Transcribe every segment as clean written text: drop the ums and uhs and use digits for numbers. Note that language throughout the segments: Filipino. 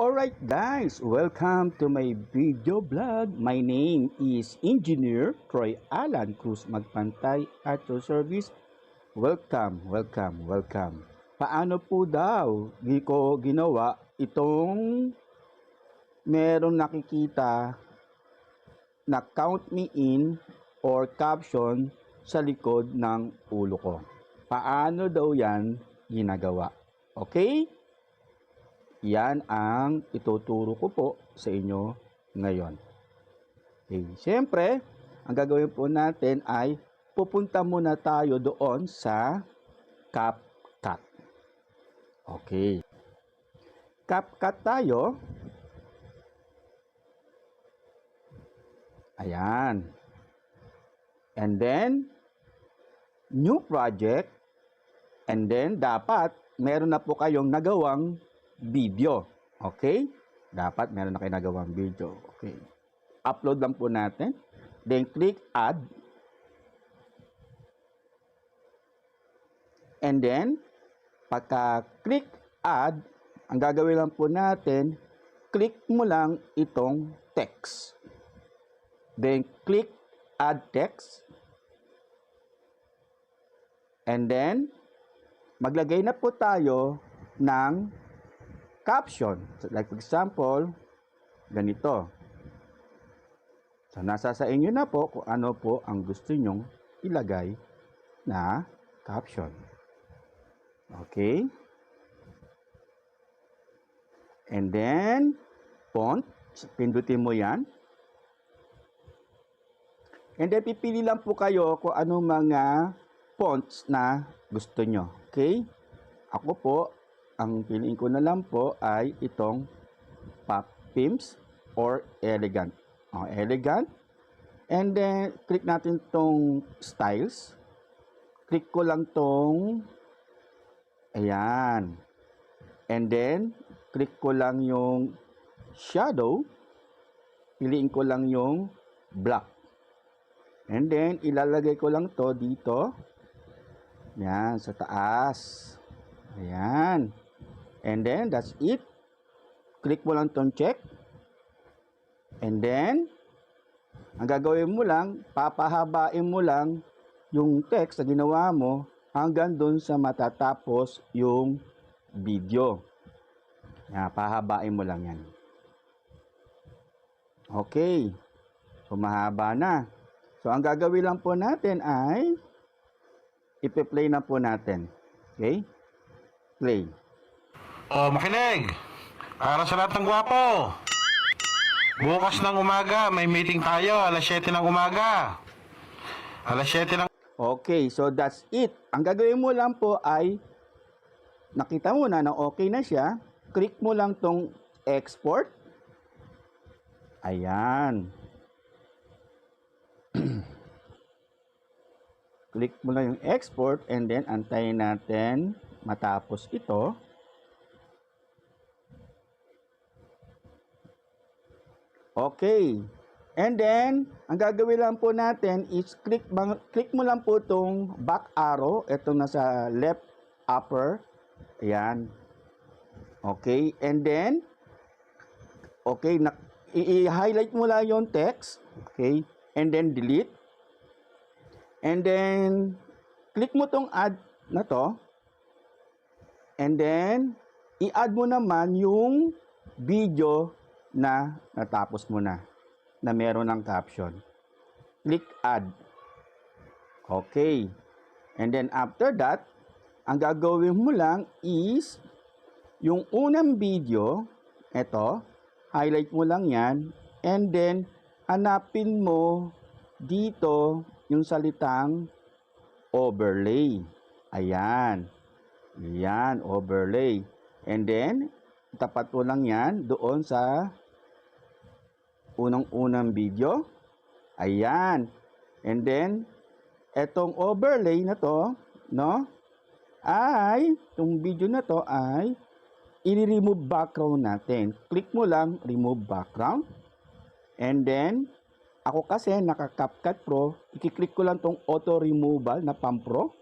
Alright guys, welcome to my video blog. My name is Engineer Troy Alan Cruz Magpantay at your service. Welcome. Paano po daw ko ginawa itong merong nakikita na count me in or caption sa likod ng ulo ko? Paano daw yan ginagawa? Okay? Yan ang ituturo ko po sa inyo ngayon. Okay. Siyempre, ang gagawin po natin ay pupunta muna tayo doon sa CapCut. Okay. CapCut tayo. Ayan. And then, new project. And then, dapat meron na po kayong nagawang video. Okay? Dapat meron na kayo nagawang video. Okay. Upload lang po natin. Then, click add. And then, pagka-click add, ang gagawin lang po natin, click mo lang itong text. Then, click add text. And then, maglagay na po tayo ng caption. So, like for example, ganito. So, nasa sa inyo na po kung ano po ang gusto nyong ilagay na caption. Okay? And then, font. Pindutin mo yan. And then, pipili lang po kayo kung anong mga fonts na gusto nyo. Okay? Ako po, ang piliin ko na lang po ay itong Pimps or Elegant. Elegant. And then, click natin itong styles. Click ko lang itong ayan. And then, click ko lang yung shadow. Piliin ko lang yung black. And then, ilalagay ko lang to dito. Ayan, sa taas. Ayan. And then, that's it. Click mo lang itong check. And then, ang gagawin mo lang, papahabain mo lang yung text na ginawa mo hanggang dun sa matatapos yung video. Yan, pahabain mo lang yan. Okay. So, mahaba na. So, ang gagawin lang po natin ay ipi-play na po natin. Okay? Play. Makinig! Para sa lahat ng gwapo! Bukas ng umaga, may meeting tayo, alas 7 ng umaga. Alas 7 ng... Okay, so that's it. Ang gagawin mo lang po ay, nakita mo na okay na siya, click mo lang tong export. Ayan. Click mo lang yung export and then antayin natin matapos ito. Okay. And then, ang gagawin lang po natin is click mo lang po itong back arrow. Ito nasa left upper. Ayan. Okay. And then, okay, i-highlight mo lang yung text. Okay. And then, delete. And then, click mo itong add na to. And then, i-add mo naman yung video na natapos mo na meron ng caption. Click add. Okay. And then after that, ang gagawin mo lang is yung unang video, eto, highlight mo lang yan, and then hanapin mo dito yung salitang overlay. Ayan. Yan, overlay. And then, tapat mo lang yan doon sa unang-unang video. Ayan. And then, etong overlay na to, no? Ay, itong video na to ay i-remove background natin. Click mo lang, remove background. And then, ako kasi naka-CapCut Pro, i-click ko lang tong auto removal na Pam Pro.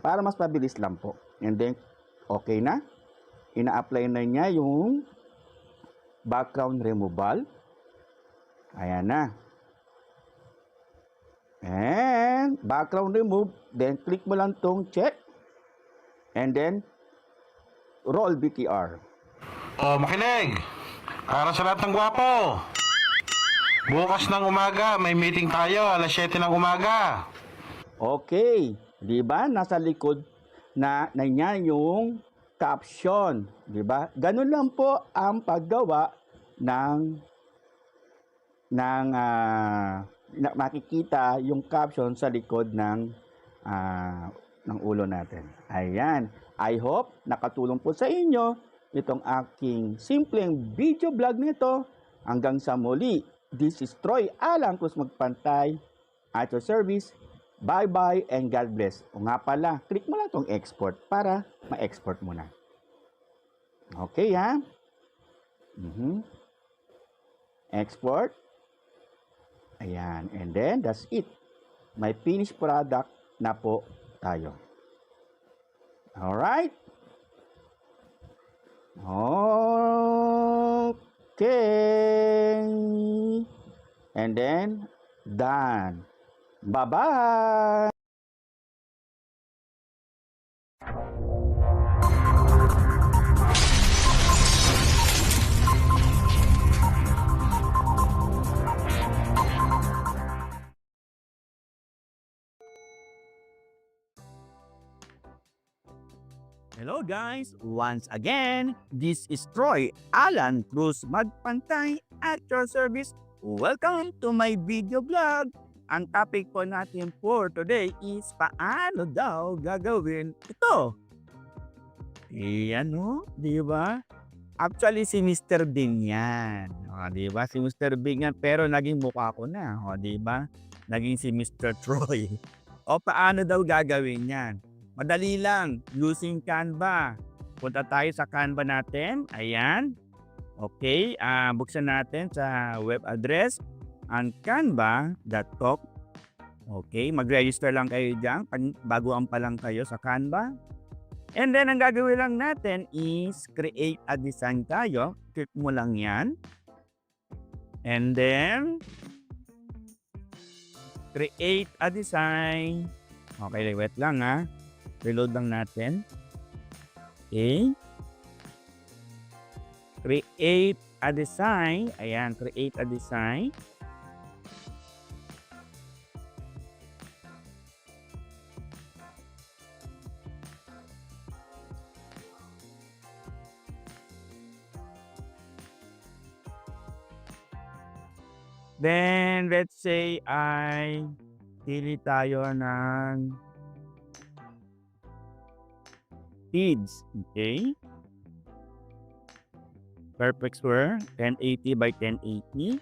Para mas mabilis lang po. And then, okay na. Ina-apply na niya yung background removal. Ayan na. And background remove, then click mo lang tong check. And then roll BTR. Oh, makinig! Para sa lahat ng gwapo! Bukas ng umaga, may meeting tayo, alas 7 ng umaga. Okay, 'di ba? Nasa likod na niya yung caption, 'di ba? Ganun lang po ang paggawa ng makikita yung caption sa likod ng ulo natin. Ayan. I hope nakatulong po sa inyo itong aking simpleng video vlog nito. Hanggang sa muli, this is Troy Alan Cruz Magpantay at your service. Bye-bye and God bless. O nga pala, click mo lang tong export para ma-export mo na. Okay ha? Export. Ayan. And then, that's it. May finished product na po tayo. Alright? Okay. And then, done. Bye-bye. Hello guys! Once again, this is Troy Alan Cruz Magpantay at your service. Welcome to my video vlog. Ang topic po natin for today is paano daw gagawin ito. Iyan o, di ba? Actually si Mr. Bean yan. O, di ba? Si Mr. Bean yan pero naging mukha ko na. O, di ba? Naging si Mr. Troy. O paano daw gagawin yan? Madali lang, using Canva. Punta tayo sa Canva natin. Ayan. Okay, buksan natin sa web address ang canva.com. Okay, mag-register lang kayo dyan. Baguhan pa lang kayo sa Canva. And then, ang gagawin lang natin is create a design tayo. Click mo lang yan. And then, create a design. Okay, wait lang ha. Reload lang natin. Okay. Create a design. Ayan, create a design. Then, let's say pili tayo ng feeds. Okay. Perfect square, 1080 by 1080.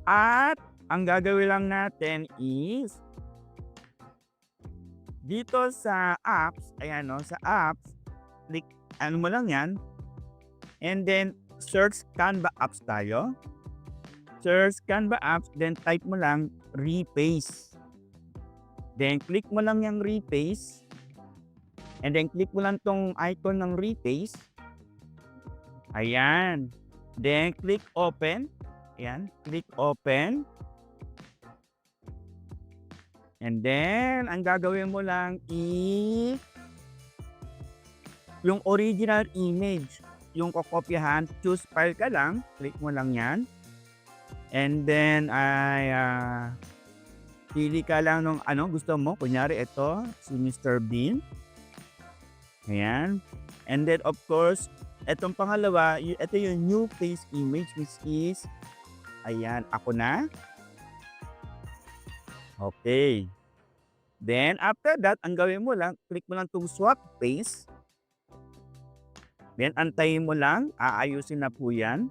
At ang gagawin lang natin is dito sa apps, ayan no, sa apps, click ano mo lang yan. And then search Canva apps tayo. Search Canva apps, then type mo lang repaste. Then click mo lang yung repaste. And then click mo lang tong icon ng repaste. Ayan. Then click open. Ayan, click open. And then ang gagawin mo lang is yung original image, yung kokopyahan, choose file ka lang, click mo lang yan. And then pili ka lang ng ano gusto mo. Kunyari ito, si Mr. Bean. Ayan. And then of course, itong pangalawa, ito yung new face image which is, ayan, ako na. Okay. Then after that, ang gawin mo lang, click mo lang itong swap face. Then antayin mo lang, aayusin na po yan.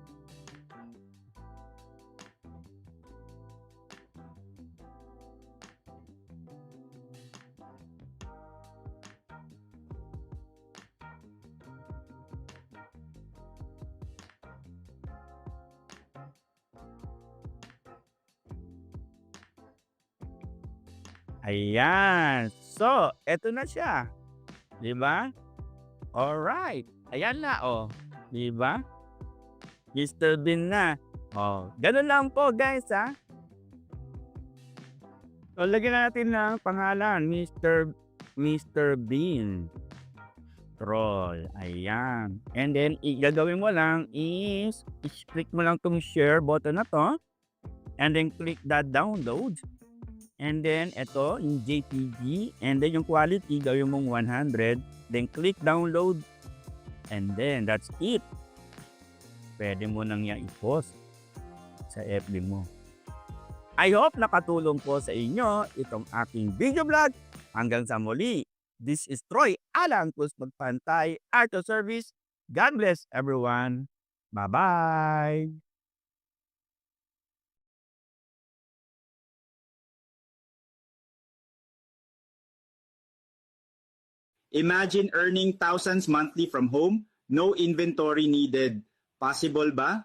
Ayan. So, eto na siya. 'Di ba? Alright. Ayan na, oh. Di ba? Mr. Bean na. Oh, ganun lang po, guys, ha? So, lagyan natin ng pangalan, Mr. Bean. Troll. Ayan. And then, gagawin mo lang is, click mo lang tong share button na to. And then, click that download. And then, ito, yung JPG. And then, yung quality, gawin mong 100. Then, click download. And then, that's it. Pwede mo nang yan i-post sa FB mo. I hope nakatulong po sa inyo itong aking video vlog. Hanggang sa muli. This is Troy Alan Cruz Magpantay, Art of Service. God bless everyone. Bye-bye. Imagine earning thousands monthly from home, no inventory needed. Possible ba?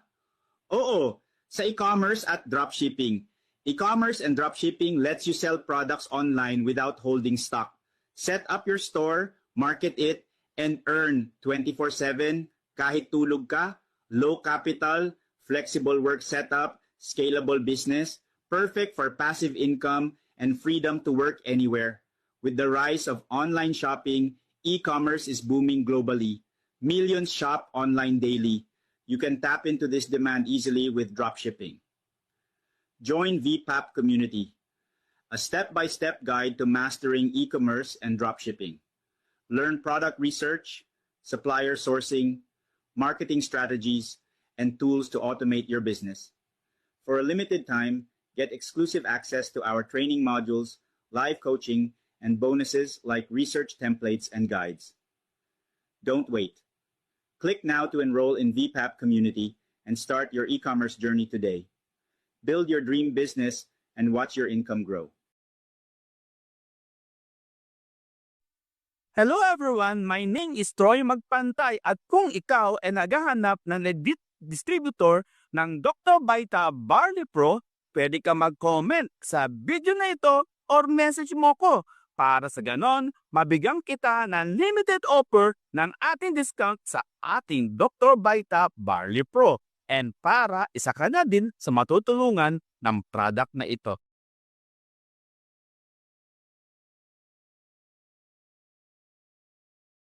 Oo, sa e-commerce at dropshipping. E-commerce and dropshipping lets you sell products online without holding stock. Set up your store, market it, and earn 24/7 kahit tulog ka, low capital, flexible work setup, scalable business, perfect for passive income and freedom to work anywhere. With the rise of online shopping, e-commerce is booming globally. Millions shop online daily. You can tap into this demand easily with dropshipping. Join VPAP Community, a step-by-step guide to mastering e-commerce and dropshipping. Learn product research, supplier sourcing, marketing strategies, and tools to automate your business. For a limited time, get exclusive access to our training modules, live coaching, and bonuses like research templates and guides. Don't wait. Click now to enroll in VPAP Community and start your e-commerce journey today. Build your dream business and watch your income grow. Hello everyone, my name is Troy Magpantay at kung ikaw ay naghahanap ng legit distributor ng Dr. Vita Barley Pro, pwede ka mag-comment sa video na ito or message mo ko. Para sa ganon, mabigyan kita ng limited offer ng ating discount sa ating Dr. Vita Barley Pro. And para isa ka na din sa matutulungan ng product na ito.